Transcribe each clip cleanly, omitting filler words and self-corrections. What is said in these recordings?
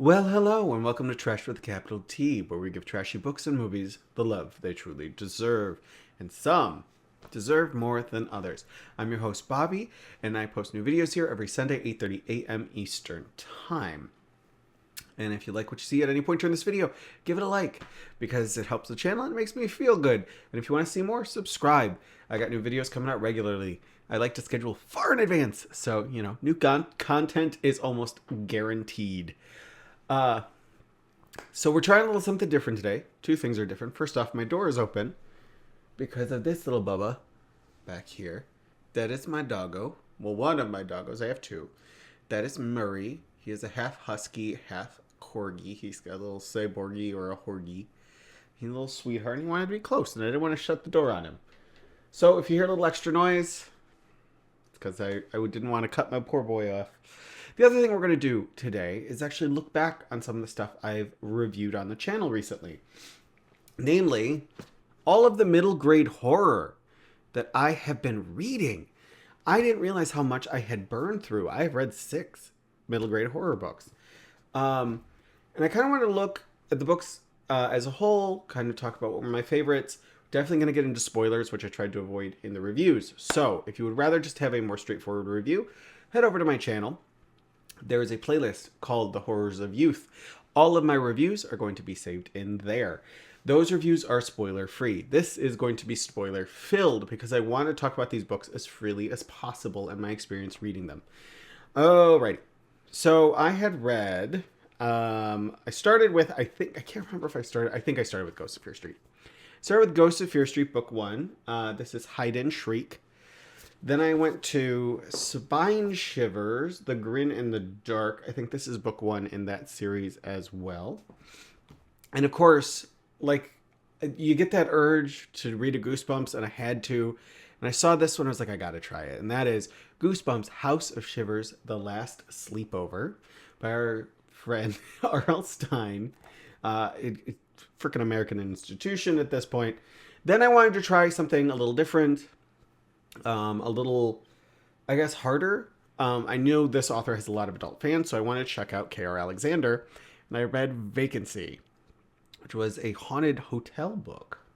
Well, hello, and welcome to Trash with a capital T, where we give trashy books and movies the love they truly deserve. And some deserve more than others. I'm your host, Bobby, and I post new videos here every Sunday, 8:30 a.m. Eastern Time. And if you like what you see at any point during this video, give it a like, because it helps the channel and it makes me feel good. And if you want to see more, subscribe. I got new videos coming out regularly. I like to schedule far in advance, so, new content is almost guaranteed. Uh, so we're trying a little something different today. Two things are different. First off, my door is open because of this little bubba back here. That is my doggo. Well, one of my doggos. I have two. That is Murray. He is a half husky, half corgi. He's got a little cyborgy or a horgy. He's a little sweetheart, and he wanted to be close, and I didn't want to shut the door on him. So if you hear a little extra noise, it's because I didn't want to cut my poor boy off. The other thing we're going to do today is actually look back on some of the stuff I've reviewed on the channel recently. Namely, all of the middle grade horror that I have been reading. I didn't realize how much I had burned through. I've read 6 middle grade horror books. And I kind of want to look at the books as a whole, kind of talk about what were my favorites. Definitely going to get into spoilers, which I tried to avoid in the reviews. So if you would rather just have a more straightforward review, head over to my channel. There is a playlist called The Horrors of Youth. All of my reviews are going to be saved in there. Those reviews are spoiler free. This is going to be spoiler filled because I want to talk about these books as freely as possible and my experience reading them. Alrighty. So I had read, I started with, I can't remember if I started with Ghosts of Fear Street. Started with Ghosts of Fear Street, book 1. This is Hide and Shriek. Then I went to Shivers, The Grin and the Darke. I think this is book 1 in that series as well. And of course, you get that urge to read a Goosebumps, and I had to. And I saw this one, I was like, I gotta try it. And that is Goosebumps, House of Shivers, The Last Sleepover by our friend R.L. Stine. It's freaking American institution at this point. Then I wanted to try something a little different. A little, I guess, harder. I knew this author has a lot of adult fans, so I wanted to check out K.R. Alexander, and I read Vacancy, which was a haunted hotel book.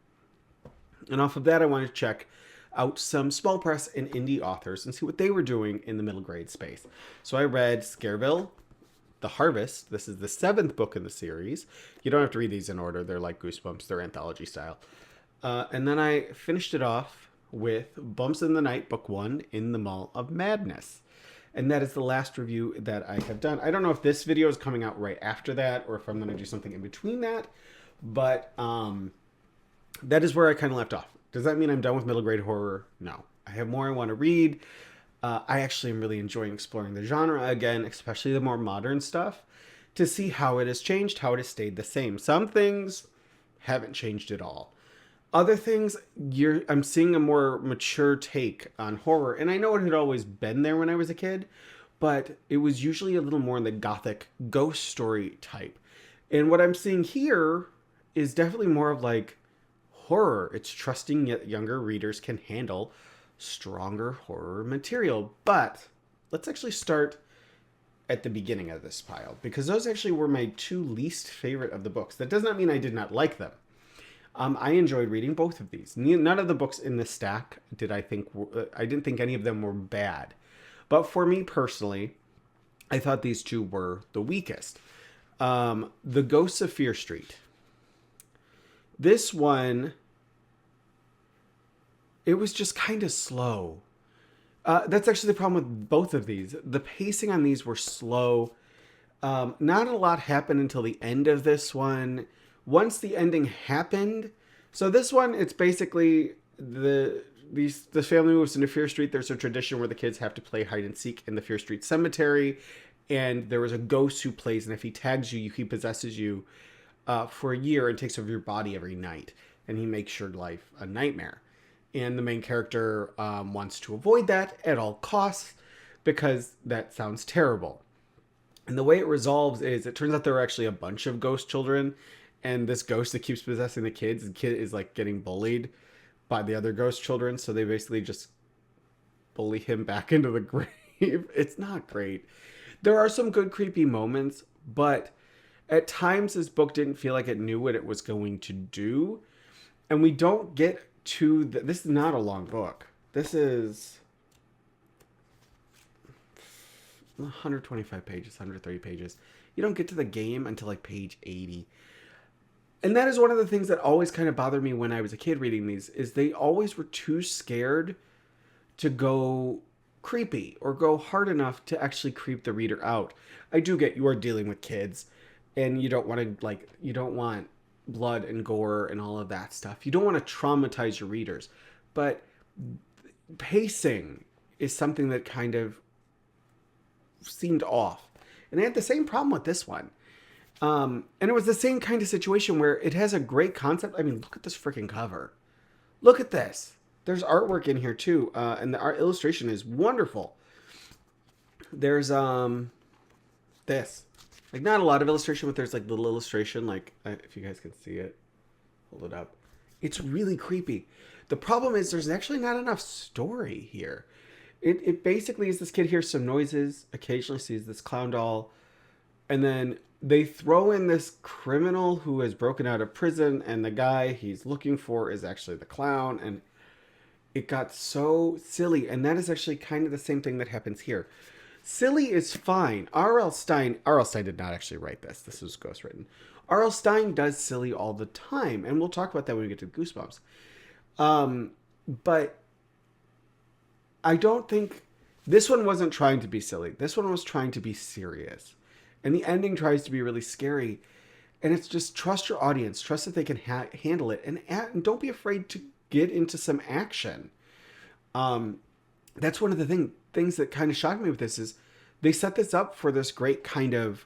And off of that, I wanted to check out some small press and indie authors and see what they were doing in the middle grade space. So I read Scareville, The Harvest. This is the 7th book in the series. You don't have to read these in order. They're like Goosebumps. They're anthology style. And then I finished it off with Bumps in the Night, book 1, In the Mall of Madness. And that is the last review that I have done. I don't know if this video is coming out right after that or if I'm going to do something in between that, but that is where I kind of left off. Does that mean I'm done with middle grade horror? No. I have more I want to read. I actually am really enjoying exploring the genre again, especially the more modern stuff, to see how it has changed, how it has stayed the same. Some things haven't changed at all. Other things, I'm seeing a more mature take on horror. And I know it had always been there when I was a kid, but it was usually a little more in the gothic ghost story type. And what I'm seeing here is definitely more of like horror. It's trusting yet younger readers can handle stronger horror material. But let's actually start at the beginning of this pile, because those actually were my 2 least favorite of the books. That does not mean I did not like them. I enjoyed reading both of these. None of the books in this stack I didn't think any of them were bad. But for me personally, I thought these 2 were the weakest. The Ghosts of Fear Street. This one, it was just kind of slow. That's actually the problem with both of these. The pacing on these were slow. Not a lot happened until the end of this one. Once the ending happened, so this one, it's basically the family moves into Fear Street. There's a tradition where the kids have to play hide and seek in the Fear Street cemetery, and there is a ghost who plays, and if he tags you, he possesses you for a year and takes over your body every night, and he makes your life a nightmare. And the main character wants to avoid that at all costs because that sounds terrible. And the way it resolves is, it turns out there are actually a bunch of ghost children. And this ghost that keeps possessing the kid is like getting bullied by the other ghost children. So they basically just bully him back into the grave. It's not great. There are some good creepy moments, but At times, this book didn't feel like it knew what it was going to do. And we don't get to... This is not a long book. This is 125 pages, 130 pages. You don't get to the game until like page 80. And that is one of the things that always kind of bothered me when I was a kid reading these, is they always were too scared to go creepy or go hard enough to actually creep the reader out. I do get you are dealing with kids and you don't want to, like, you don't want blood and gore and all of that stuff. You don't want to traumatize your readers. But pacing is something that kind of seemed off. And I had the same problem with this one. And it was the same kind of situation where it has a great concept. I mean, look at this freaking cover. Look at this. There's artwork in here too. And the art illustration is wonderful. There's, this. Like, not a lot of illustration, but there's like little illustration. Like, if you guys can see it, hold it up. It's really creepy. The problem is there's actually not enough story here. It basically is this kid hears some noises, occasionally sees this clown doll, and then they throw in this criminal who has broken out of prison, and the guy he's looking for is actually the clown, and it got so silly. And that is actually kind of the same thing that happens here. Silly is fine. R.L. Stine did not actually write this. This was ghostwritten. R.L. Stine does silly all the time, and we'll talk about that when we get to Goosebumps. But I don't think... This one wasn't trying to be silly. This one was trying to be serious. And the ending tries to be really scary. And it's just trust your audience. Trust that they can handle it. And don't be afraid to get into some action. That's one of the things that kind of shocked me with this is they set this up for this great kind of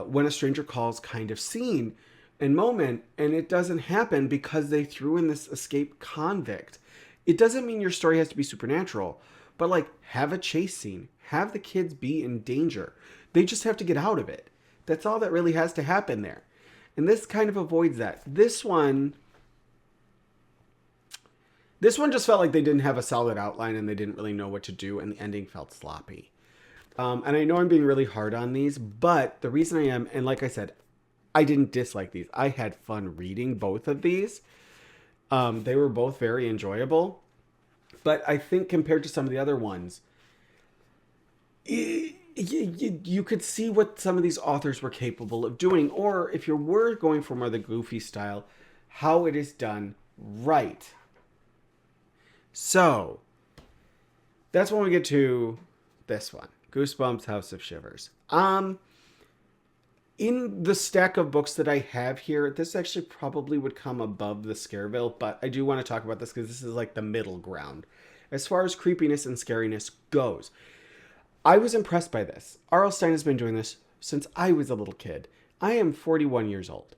when a stranger calls kind of scene and moment. And it doesn't happen because they threw in this escaped convict. It doesn't mean your story has to be supernatural. But, like, have a chase scene. Have the kids be in danger. They just have to get out of it. That's all that really has to happen there. And this kind of avoids that. This one just felt like they didn't have a solid outline and they didn't really know what to do, and the ending felt sloppy. And I know I'm being really hard on these, but the reason I am, and like I said, I didn't dislike these. I had fun reading both of these. They were both very enjoyable. But I think compared to some of the other ones, you could see what some of these authors were capable of doing. Or if you were going for more the goofy style, how it is done right. So, that's when we get to this one. Goosebumps, House of Shivers. In the stack of books that I have here, this actually probably would come above the Scareville, but I do want to talk about this because this is like the middle ground as far as creepiness and scariness goes. I was impressed by this. R.L. Stine has been doing this since I was a little kid. I am 41 years old.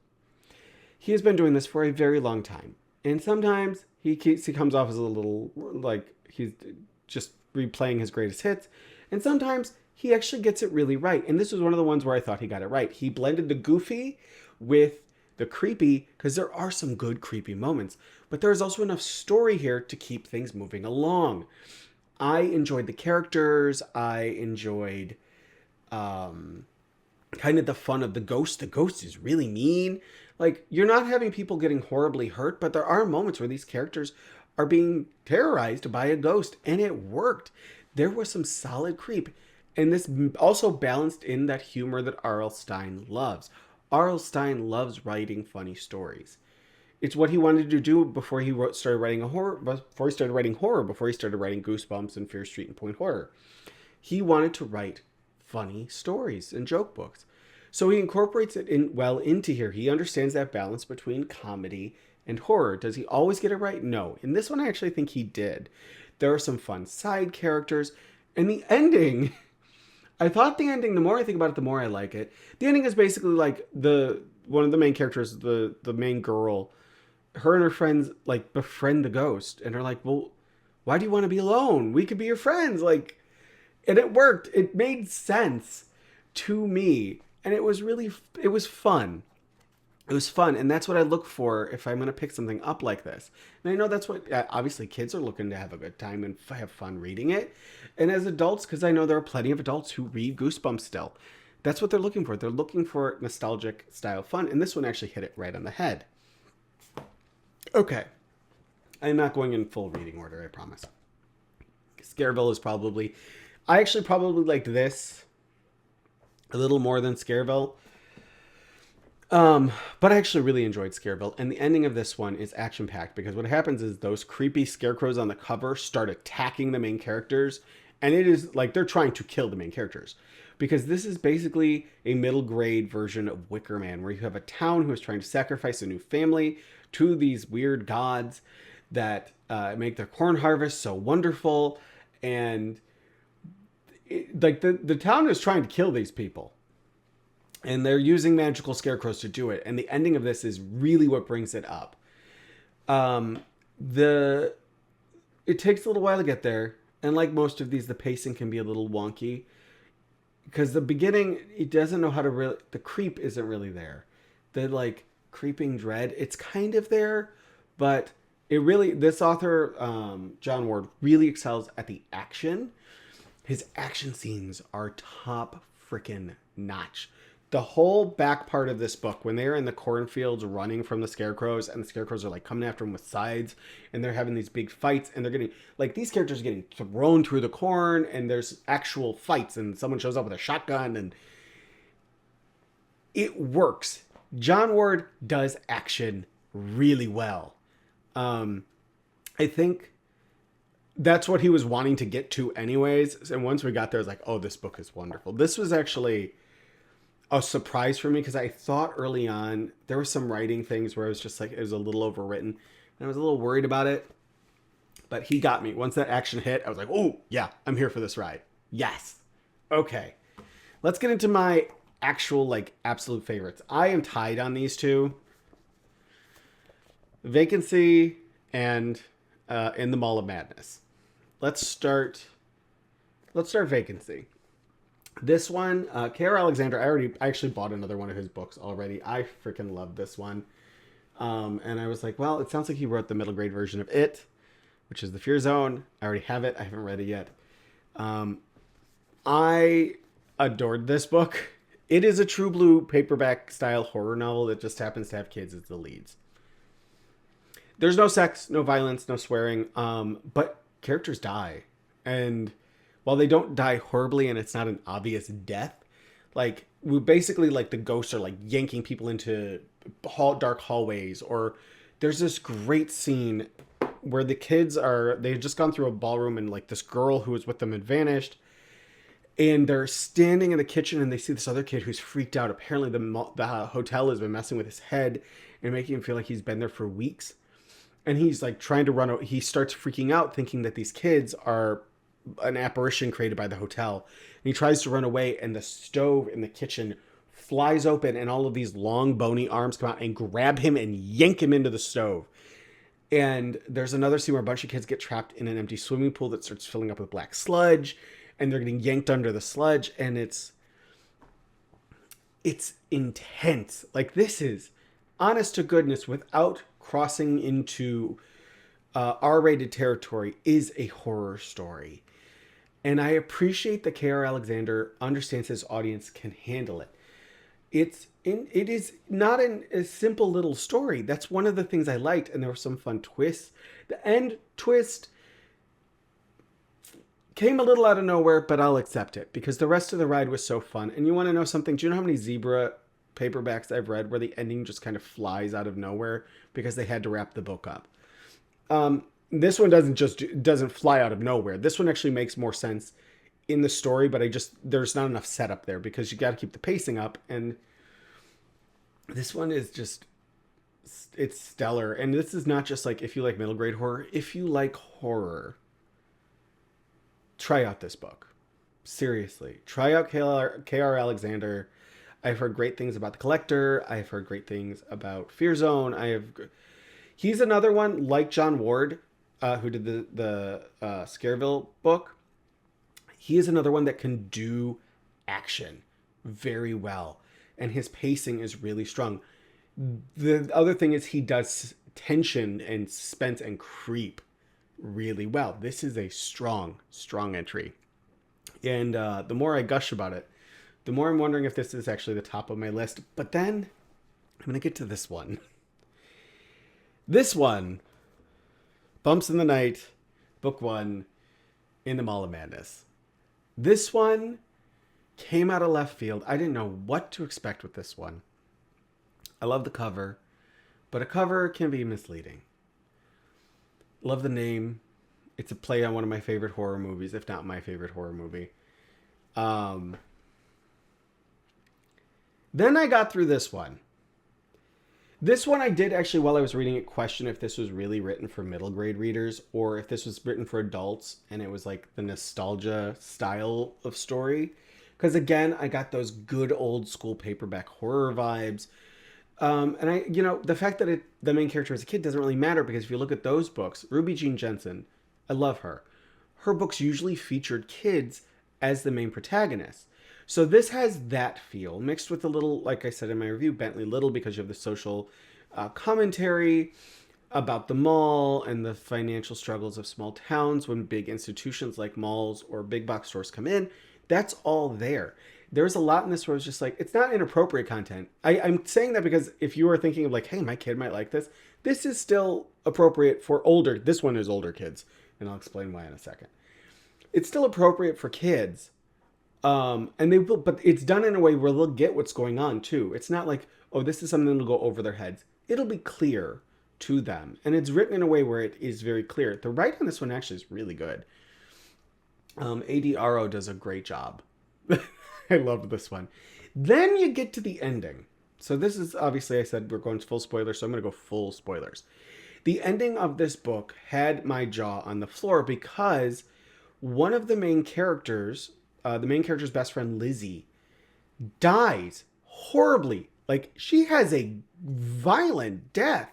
He has been doing this for a very long time. And sometimes he comes off as a little, like, he's just replaying his greatest hits. And sometimes he actually gets it really right. And this was one of the ones where I thought he got it right. He blended the goofy with the creepy, because there are some good creepy moments. But there's also enough story here to keep things moving along. I enjoyed the characters. I enjoyed kind of the fun of the ghost. The ghost is really mean. Like, you're not having people getting horribly hurt, but there are moments where these characters are being terrorized by a ghost. And it worked. There was some solid creep. And this also balanced in that humor that R.L. Stine loves. R.L. Stine loves writing funny stories. It's what he wanted to do before he started writing horror, before he started writing Goosebumps and Fear Street and Point Horror. He wanted to write funny stories and joke books. So he incorporates it into here. He understands that balance between comedy and horror. Does he always get it right? No. In this one, I actually think he did. There are some fun side characters. And the ending... I thought the ending, the more I think about it, the more I like it. The ending is basically like one of the main characters, the main girl, her and her friends like befriend the ghost and are like, well, why do you want to be alone? We could be your friends. Like, and it worked. It made sense to me. And it was fun. It was fun. And that's what I look for if I'm going to pick something up like this. And I know that's what, obviously kids are looking to have a good time and have fun reading it. And as adults, because I know there are plenty of adults who read Goosebumps still. That's what they're looking for. They're looking for nostalgic style fun, and this one actually hit it right on the head. Okay. I'm not going in full reading order, I promise. Scareville is probably... I actually probably liked this a little more than Scareville. But I actually really enjoyed Scareville. And the ending of this one is action-packed because what happens is those creepy scarecrows on the cover start attacking the main characters. And it is like they're trying to kill the main characters. Because this is basically a middle grade version of Wicker Man, where you have a town who is trying to sacrifice a new family to these weird gods that make their corn harvest so wonderful. And the town is trying to kill these people. And they're using magical scarecrows to do it. And the ending of this is really what brings it up. It takes a little while to get there. And like most of these, the pacing can be a little wonky. Because the beginning, it doesn't know how to really... The creep isn't really there. The, like, creeping dread, it's kind of there. But it really... This author, John Ward, really excels at the action. His action scenes are top freaking notch. The whole back part of this book, when they're in the cornfields running from the scarecrows, and the scarecrows are like coming after them with scythes, and they're having these big fights, and they're getting, like, these characters are getting thrown through the corn, and there's actual fights, and someone shows up with a shotgun, and it works. John Ward does action really well. I think that's what he was wanting to get to anyways, and once we got there, I was like, oh, this book is wonderful. This was actually a surprise for me because I thought early on there were some writing things where I was just like, it was a little overwritten and I was a little worried about it, but he got me. Once that action hit, I was like, oh yeah, I'm here for this ride. Yes. Okay. Let's get into my actual, like, absolute favorites. I am tied on these two. Vacancy and In the Mall of Madness. Let's start Vacancy. This one, K.R. Alexander, I actually bought another one of his books already. I freaking love this one. And I was like, well, it sounds like he wrote the middle grade version of It, which is The Fear Zone. I already have it. I haven't read it yet. I adored this book. It is a true blue paperback style horror novel that just happens to have kids as the leads. There's no sex, no violence, no swearing, but characters die. And while they don't die horribly and it's not an obvious death, like, we basically, like, the ghosts are, like, yanking people into dark hallways. Or there's this great scene where the kids they had just gone through a ballroom and, like, this girl who was with them had vanished. And they're standing in the kitchen and they see this other kid who's freaked out. Apparently the hotel has been messing with his head and making him feel like he's been there for weeks. And he's, like, trying to run. He starts freaking out thinking that these kids are an apparition created by the hotel. And he tries to run away and the stove in the kitchen flies open and all of these long bony arms come out and grab him and yank him into the stove. And there's another scene where a bunch of kids get trapped in an empty swimming pool that starts filling up with black sludge and they're getting yanked under the sludge, and it's intense. Like, this is honest to goodness, without crossing into R-rated territory, is a horror story. And I appreciate that K.R. Alexander understands his audience can handle it. It is not a simple little story. That's one of the things I liked, and there were some fun twists. The end twist came a little out of nowhere, but I'll accept it because the rest of the ride was so fun. And you want to know something? Do you know how many Zebra paperbacks I've read where the ending just kind of flies out of nowhere because they had to wrap the book up? This one doesn't fly out of nowhere. This one actually makes more sense in the story, but there's not enough setup there because you got to keep the pacing up. And this one is it's stellar. And this is not just like, if you like middle grade horror, if you like horror, try out this book. Seriously, try out K.R. Alexander. I've heard great things about The Collector. I've heard great things about Fear Zone. He's another one like John Ward, who did the Scareville book. He is another one that can do action very well, and his pacing is really strong. The other thing is he does tension and suspense and creep really well. This is a strong entry, and the more I gush about it, the more I'm wondering if this is actually the top of my list. But then I'm going to get to this one. This one, Bumps in the Night, book 1, In the Mall of Madness. This one came out of left field. I didn't know what to expect with this one. I love the cover, but a cover can be misleading. Love the name. It's a play on one of my favorite horror movies, if not my favorite horror movie. Then I got through this one. This one I did actually, while I was reading it, question if this was really written for middle grade readers or if this was written for adults and it was like the nostalgia style of story. Because again, I got those good old school paperback horror vibes. And I, the fact that the main character as a kid doesn't really matter because if you look at those books, Ruby Jean Jensen, I love her. Her books usually featured kids as the main protagonists. So this has that feel mixed with a little, like I said in my review, Bentley Little, because you have the social commentary about the mall and the financial struggles of small towns when big institutions like malls or big box stores come in. That's all there. There's a lot in this where it's just like, it's not inappropriate content. I'm saying that because if you are thinking of like, hey, my kid might like this, this is still appropriate for older. This one is older kids, and I'll explain why in a second. It's still appropriate for kids. And they will, but it's done in a way where they'll get what's going on too. It's not like, oh, this is something that'll go over their heads. It'll be clear to them. And it's written in a way where it is very clear. The writing on this one actually is really good. A.D. Arrow does a great job. I loved this one. Then you get to the ending. So this is, obviously I said we're going full spoilers, so I'm going to go full spoilers. The ending of this book had my jaw on the floor because one of the main characters, the main character's best friend, Lizzie, dies horribly. Like, she has a violent death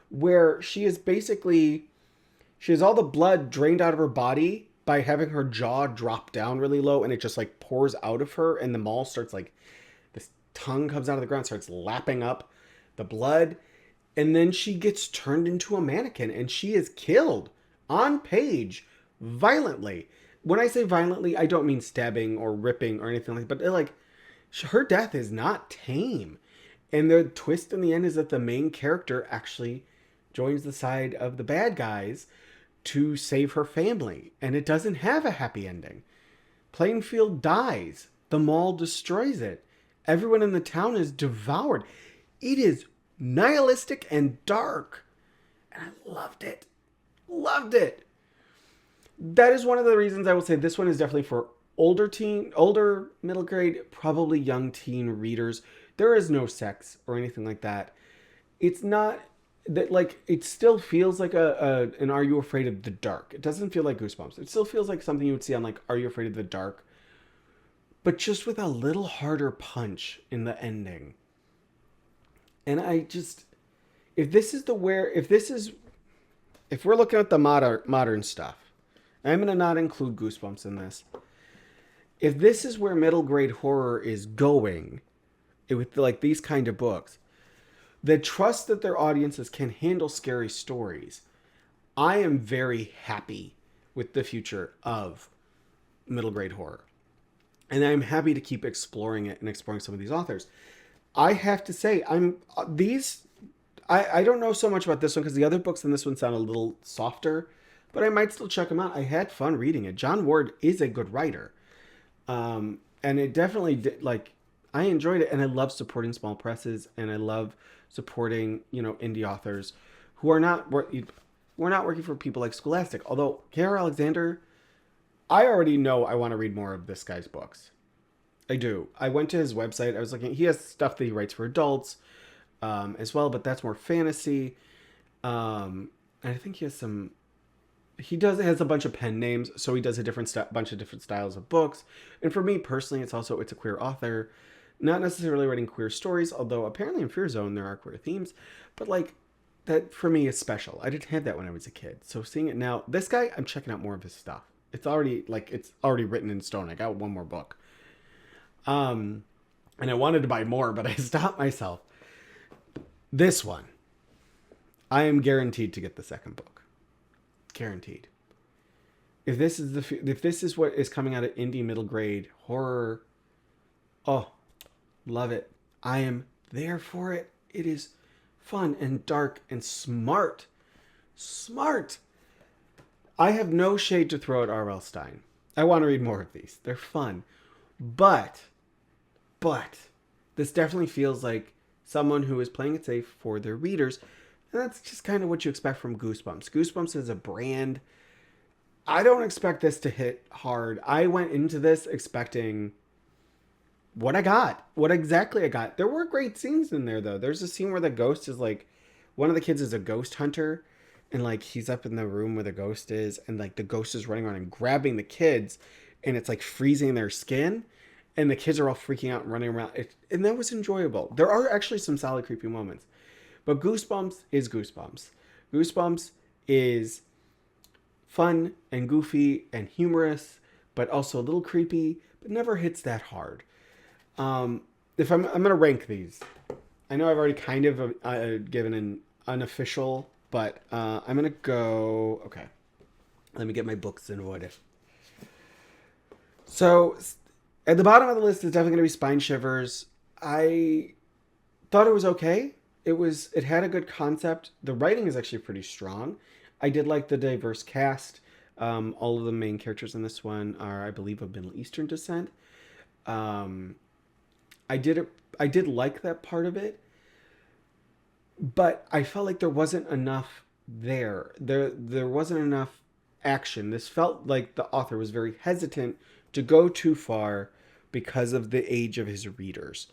where she has all the blood drained out of her body by having her jaw drop down really low, and it just like pours out of her, and the mall starts like, this tongue comes out of the ground, starts lapping up the blood, and then she gets turned into a mannequin, and she is killed on page violently. When I say violently, I don't mean stabbing or ripping or anything like that, but like, her death is not tame. And the twist in the end is that the main character actually joins the side of the bad guys to save her family. And it doesn't have a happy ending. Plainfield dies. The mall destroys it. Everyone in the town is devoured. It is nihilistic and dark. And I loved it. Loved it. That is one of the reasons I will say this one is definitely for older middle grade, probably young teen readers. There is no sex or anything like that. It's not that, like, it still feels like an Are You Afraid of the Dark? It doesn't feel like Goosebumps. It still feels like something you would see on like Are You Afraid of the Dark? But just with a little harder punch in the ending. And I just, if we're looking at the modern stuff, I'm going to not include Goosebumps in this. If this is where middle grade horror is going, with like these kind of books, that trust that their audiences can handle scary stories, I am very happy with the future of middle grade horror. And I'm happy to keep exploring it and exploring some of these authors. I have to say, I don't know so much about this one because the other books in this one sound a little softer, but I might still check them out. I had fun reading it. John Ward is a good writer. And it definitely did, like, I enjoyed it, and I love supporting small presses, and I love supporting, indie authors who are not working for people like Scholastic. Although K.R. Alexander, I already know I want to read more of this guy's books. I do. I went to his website. I was looking. He has stuff that he writes for adults as well, but that's more fantasy. And I think he has some. Has a bunch of pen names, so he does a bunch of different styles of books. And for me personally, it's a queer author. Not necessarily writing queer stories, although apparently in Fear Zone there are queer themes. But like, that for me is special. I didn't have that when I was a kid. So seeing it now, this guy, I'm checking out more of his stuff. It's already written in stone. I got one more book. And I wanted to buy more, but I stopped myself. This one, I am guaranteed to get the second book. Guaranteed. If this is what is coming out of indie middle grade horror, Oh, love it. I am there for it. It is fun and dark and smart. Smart. I have no shade to throw at R.L. Stine. I want to read more of these. They're fun. But, this definitely feels like someone who is playing it safe for their readers. And that's just kind of what you expect from Goosebumps. Goosebumps is a brand. I don't expect this to hit hard. I went into this expecting what I got. What exactly I got. There were great scenes in there, though. There's a scene where the ghost is like, one of the kids is a ghost hunter. And like he's up in the room where the ghost is. And like the ghost is running around and grabbing the kids. And it's like freezing their skin. And the kids are all freaking out and running around. And that was enjoyable. There are actually some solid creepy moments. But Goosebumps is Goosebumps. Goosebumps is fun and goofy and humorous, but also a little creepy, but never hits that hard. If I'm going to rank these, I know I've already kind of given an unofficial, but I'm going to go, okay, let me get my books in order. So at the bottom of the list is definitely going to be Spine Shivers. I thought it was okay. It had a good concept. The writing is actually pretty strong. I did like the diverse cast. All of the main characters in this one are, I believe, of Middle Eastern descent. I did like that part of it, but I felt like there wasn't enough there. There wasn't enough action. This felt like the author was very hesitant to go too far because of the age of his readers.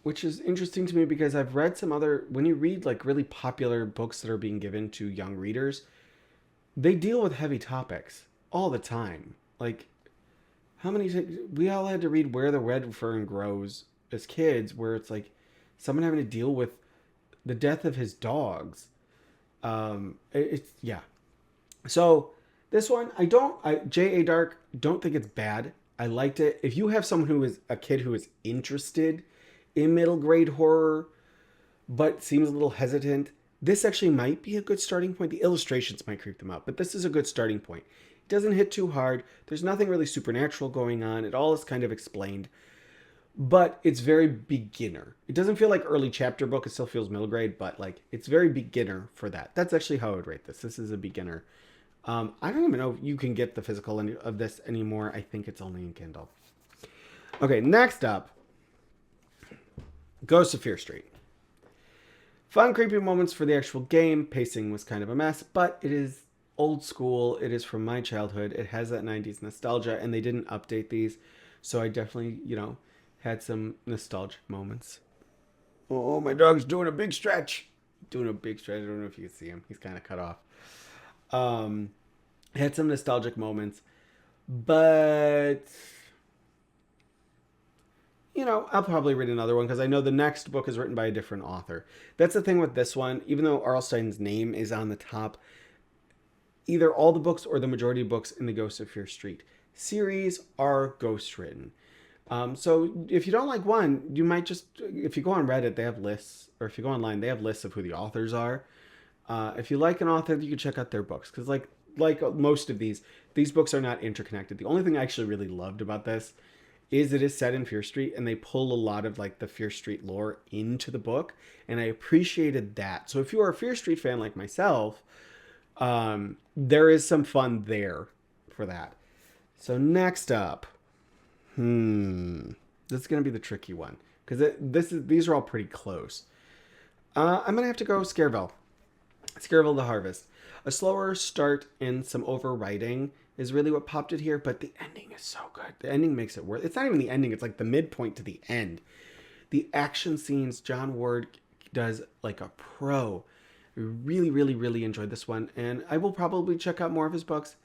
Which is interesting to me because I've read some other, when you read like really popular books that are being given to young readers, they deal with heavy topics all the time. Like we all had to read Where the Red Fern Grows as kids, where it's like someone having to deal with the death of his dogs. Yeah. So this one, J.A. Darke, don't think it's bad. I liked it. If you have someone who is a kid who is interested in middle grade horror, but seems a little hesitant, this actually might be a good starting point. The illustrations might creep them out, but this is a good starting point. It doesn't hit too hard. There's nothing really supernatural going on. It all is kind of explained, but it's very beginner. It doesn't feel like early chapter book. It still feels middle grade, but like it's very beginner for that. That's actually how I would rate this. This is a beginner. I don't even know if you can get the physical of this anymore. I think it's only in Kindle. Okay, next up, Ghosts of Fear Street. Fun, creepy moments for the actual game. Pacing was kind of a mess, but it is old school. It is from my childhood. It has that 90s nostalgia, and they didn't update these, so I definitely, had some nostalgic moments. Oh, my dog's doing a big stretch. I don't know if you can see him. He's kind of cut off. Had some nostalgic moments, but I'll probably read another one because I know the next book is written by a different author. That's the thing with this one. Even though R.L. Stine's name is on the top, either all the books or the majority of books in the Ghosts of Fear Street series are ghost written. So if you don't like one, you might just, if you go on Reddit, they have lists, or if you go online, they have lists of who the authors are. If you like an author, you can check out their books. Because like most of these books are not interconnected. The only thing I actually really loved about this is it is set in Fear Street, and they pull a lot of like the Fear Street lore into the book. And I appreciated that. So if you are a Fear Street fan like myself, there is some fun there for that. So next up, this is going to be the tricky one. Because these are all pretty close. I'm going to have to go Scareville. Scareville the Harvest. A slower start and some overwriting is really what popped it here, but the ending is so good. The ending makes it worth it. It's not even the ending, it's like the midpoint to the end. The action scenes John Ward does like a pro. I really, really, really enjoyed this one, and I will probably check out more of his books.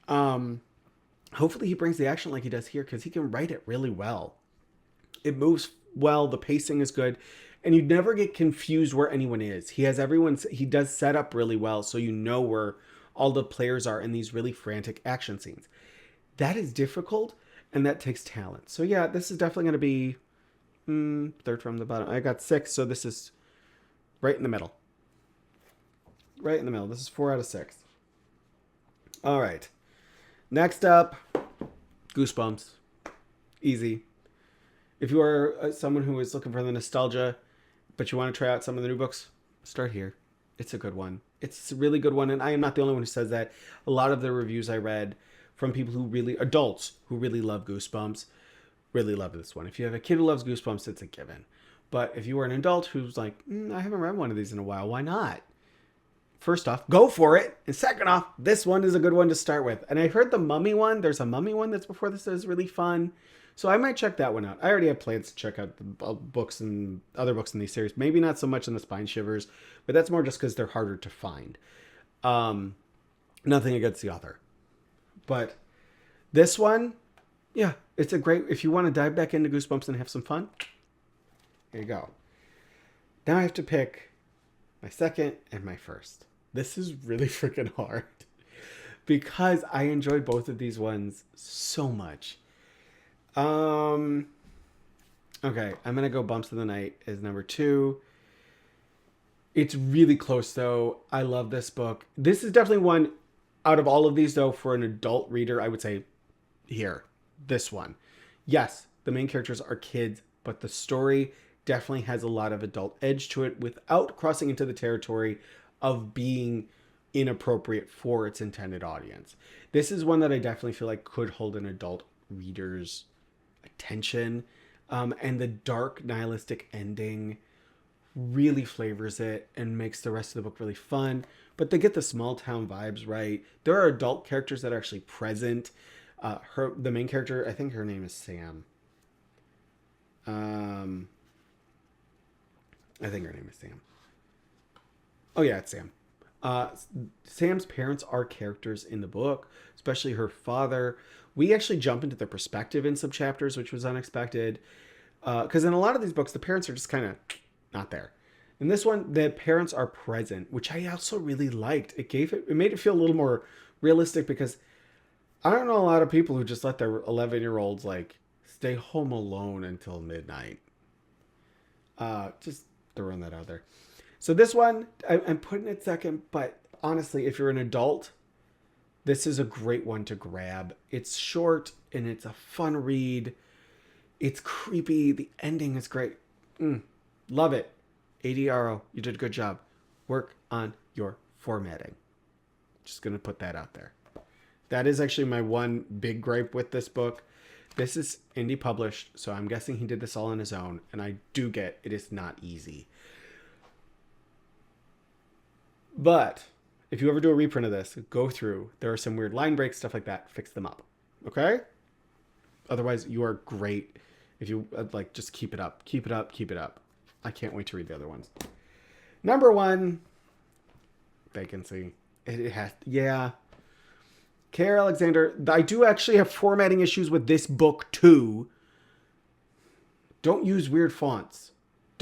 Hopefully he brings the action like he does here, because he can write it really well. It moves well, the pacing is good, and you never get confused where anyone is. He does set up really well, so you know where all the players are in these really frantic action scenes. That is difficult, and that takes talent. So yeah, this is definitely going to be third from the bottom. I got 6, so this is right in the middle. Right in the middle. This is 4 out of 6. All right. Next up, Goosebumps. Easy. If you are someone who is looking for the nostalgia, but you want to try out some of the new books, start here. It's a good one. It's a really good one, and I am not the only one who says that. A lot of the reviews I read from people who really, adults who really love Goosebumps, really love this one. If you have a kid who loves Goosebumps, it's a given. But if you are an adult who's like, I haven't read one of these in a while, why not? First off, go for it. And second off, this one is a good one to start with. And I heard the Mummy one. There's a Mummy one that's before this that is really fun. So I might check that one out. I already have plans to check out the books and other books in these series. Maybe not so much in the Spine Shivers, but that's more just because they're harder to find. Nothing against the author. But this one, yeah, it's a great, if you want to dive back into Goosebumps and have some fun, here you go. Now I have to pick my second and my first. This is really freaking hard because I enjoy both of these ones so much. Okay, I'm gonna go Bumps of the Night as number 2. It's really close though. I love this book. This is definitely one out of all of these though, for an adult reader, I would say here, this one. Yes, the main characters are kids, but the story definitely has a lot of adult edge to it without crossing into the territory of being inappropriate for its intended audience. This is one that I definitely feel like could hold an adult reader's attention, and the dark nihilistic ending really flavors it and makes the rest of the book really fun. But they get the small town vibes right. There are adult characters that are actually present. The main character, I think her name is Sam. I think her name is Sam. Oh yeah, it's Sam. Sam's parents are characters in the book, especially her father. We actually jump into their perspective in some chapters, which was unexpected. Because in a lot of these books, the parents are just kind of not there. In this one, the parents are present, which I also really liked. It made it feel a little more realistic, because I don't know a lot of people who just let their 11-year-olds like stay home alone until midnight. Just throwing that out there. So this one, I'm putting it second, but honestly, if you're an adult, this is a great one to grab. It's short and it's a fun read. It's creepy. The ending is great. Love it. ADRO, you did a good job. Work on your formatting. Just going to put that out there. That is actually my one big gripe with this book. This is indie published, so I'm guessing he did this all on his own, and I do get it is not easy. But if you ever do a reprint of this, go through. There are some weird line breaks, stuff like that. Fix them up. Okay? Otherwise, you are great. If you like, just keep it up. Keep it up. Keep it up. I can't wait to read the other ones. Number 1, Vacancy. It has, yeah. K.R. Alexander. I do actually have formatting issues with this book too. Don't use weird fonts.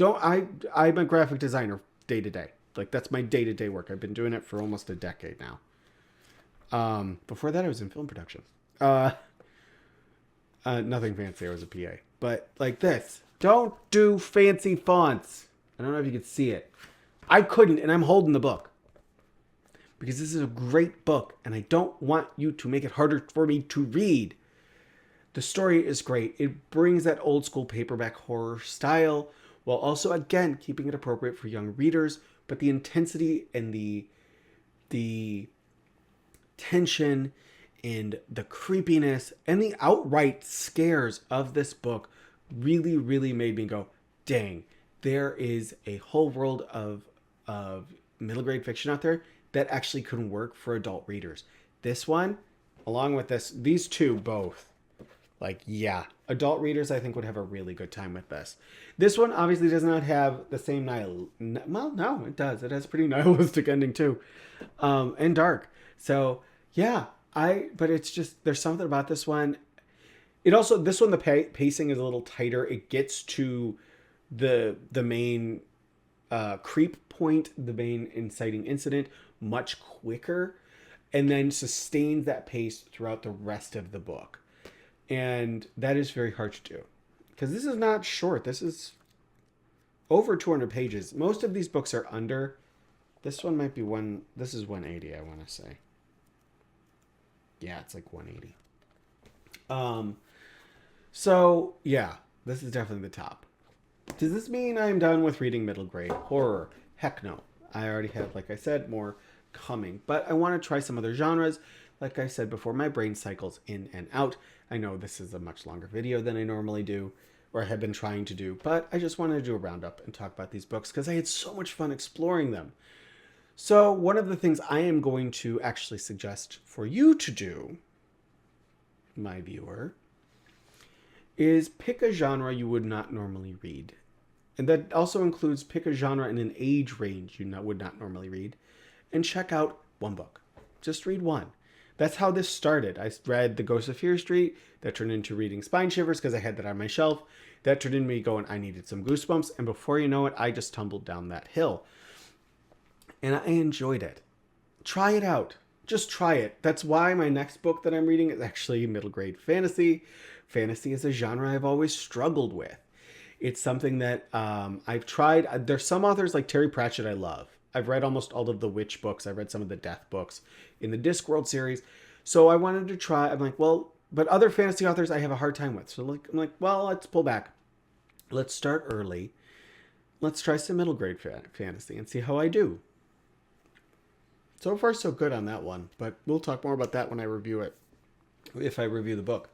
I'm a graphic designer day to day. Like, that's my day-to-day work. I've been doing it for almost a decade now. Before that, I was in film production. Nothing fancy. I was a PA. But like this. Don't do fancy fonts. I don't know if you can see it. I couldn't, and I'm holding the book. Because this is a great book, and I don't want you to make it harder for me to read. The story is great. It brings that old school paperback horror style, while also, again, keeping it appropriate for young readers. But the intensity and the tension and the creepiness and the outright scares of this book really, really made me go, dang, there is a whole world of middle grade fiction out there that actually couldn't work for adult readers. This one, along with these two both, like, yeah, adult readers I think would have a really good time with this. This one obviously does not have the same well, no, it does. It has a pretty nihilistic ending too, and dark. So yeah, but it's just, there's something about this one. This one, the pacing is a little tighter. It gets to the main creep point, the main inciting incident, much quicker, and then sustains that pace throughout the rest of the book. And that is very hard to do, because this is not short. This is over 200 pages. Most of these books are under. This one might be this is 180, I want to say. Yeah, it's like 180. So, yeah, this is definitely the top. Does this mean I'm done with reading middle grade horror? Heck no. I already have, like I said, more coming. But I want to try some other genres. Like I said before, my brain cycles in and out. I know this is a much longer video than I normally do, or I have been trying to do, but I just wanted to do a roundup and talk about these books because I had so much fun exploring them. So, one of the things I am going to actually suggest for you to do, my viewer, is pick a genre you would not normally read. And that also includes pick a genre in an age range you would not normally read, and check out one book. Just read one. That's how this started. I read The Ghost of Fear Street. That turned into reading Spine Shivers because I had that on my shelf. That turned into me going, I needed some Goosebumps. And before you know it, I just tumbled down that hill. And I enjoyed it. Try it out. Just try it. That's why my next book that I'm reading is actually middle grade fantasy. Fantasy is a genre I've always struggled with. It's something that I've tried. There's some authors like Terry Pratchett I love. I've read almost all of the witch books. I've read some of the death books in the Discworld series. So I wanted to try. I'm like, well, but other fantasy authors I have a hard time with. So I'm like, well, let's pull back. Let's start early. Let's try some middle grade fantasy and see how I do. So far, so good on that one. But we'll talk more about that when I review it, if I review the book.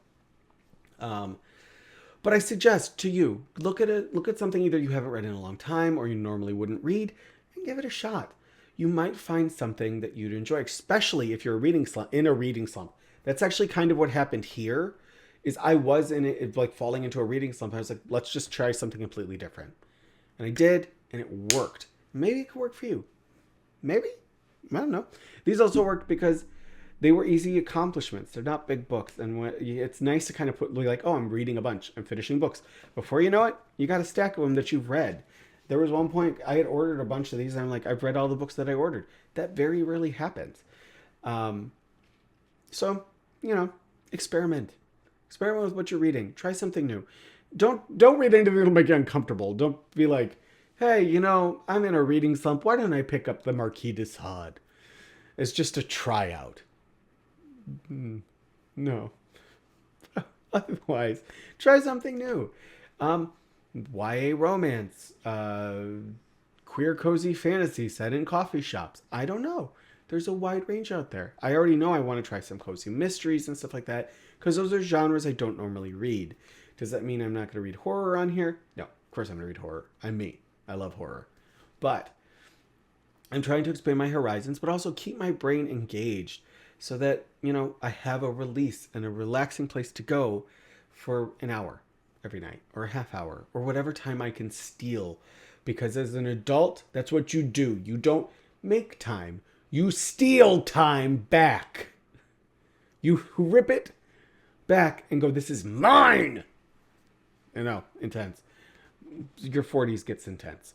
But I suggest to you, look at something either you haven't read in a long time or you normally wouldn't read, and give it a shot. You might find something that you'd enjoy, especially if you're in a reading slump. That's actually kind of what happened here. Is I was in it, like falling into a reading slump. I was like, let's just try something completely different, and I did, and it worked. Maybe it could work for you. Maybe, I don't know. These also worked because they were easy accomplishments. They're not big books. And it's nice to kind of put like, oh, I'm reading a bunch. I'm finishing books. Before you know it, you got a stack of them that you've read. There was one point I had ordered a bunch of these. And I'm like, I've read all the books that I ordered. That very rarely happens. So, experiment. Experiment with what you're reading. Try something new. Don't read anything that'll make you uncomfortable. Don't be like, hey, I'm in a reading slump. Why don't I pick up the Marquis de Sade? It's just a tryout. No. Otherwise, try something new. YA romance, queer cozy fantasy set in coffee shops. I don't know. There's a wide range out there. I already know I want to try some cozy mysteries and stuff like that because those are genres I don't normally read. Does that mean I'm not going to read horror on here? No, of course I'm going to read horror. I'm me. I love horror. But I'm trying to expand my horizons, but also keep my brain engaged so that, I have a release and a relaxing place to go for an hour every night or a half hour or whatever time I can steal. Because as an adult, that's what you do. You don't make time. You steal time back. You rip it back and go, this is mine. I know, intense. Your 40s gets intense.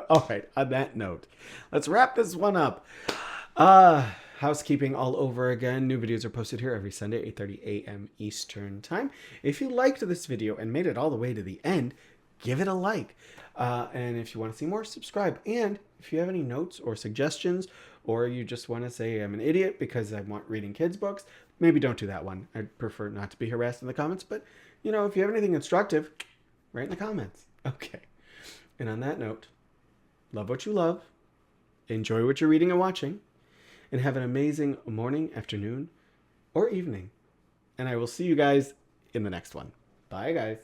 All right, on that note, let's wrap this one up. Housekeeping all over again. New videos are posted here every Sunday, 8:30 a.m. Eastern Time. If you liked this video and made it all the way to the end, give it a like. And if you want to see more, subscribe. And if you have any notes or suggestions, or you just want to say I'm an idiot because I want reading kids' books, maybe don't do that one. I'd prefer not to be harassed in the comments. But, if you have anything instructive, write in the comments. Okay. And on that note, love what you love, enjoy what you're reading and watching, and have an amazing morning, afternoon, or evening. And I will see you guys in the next one. Bye, guys.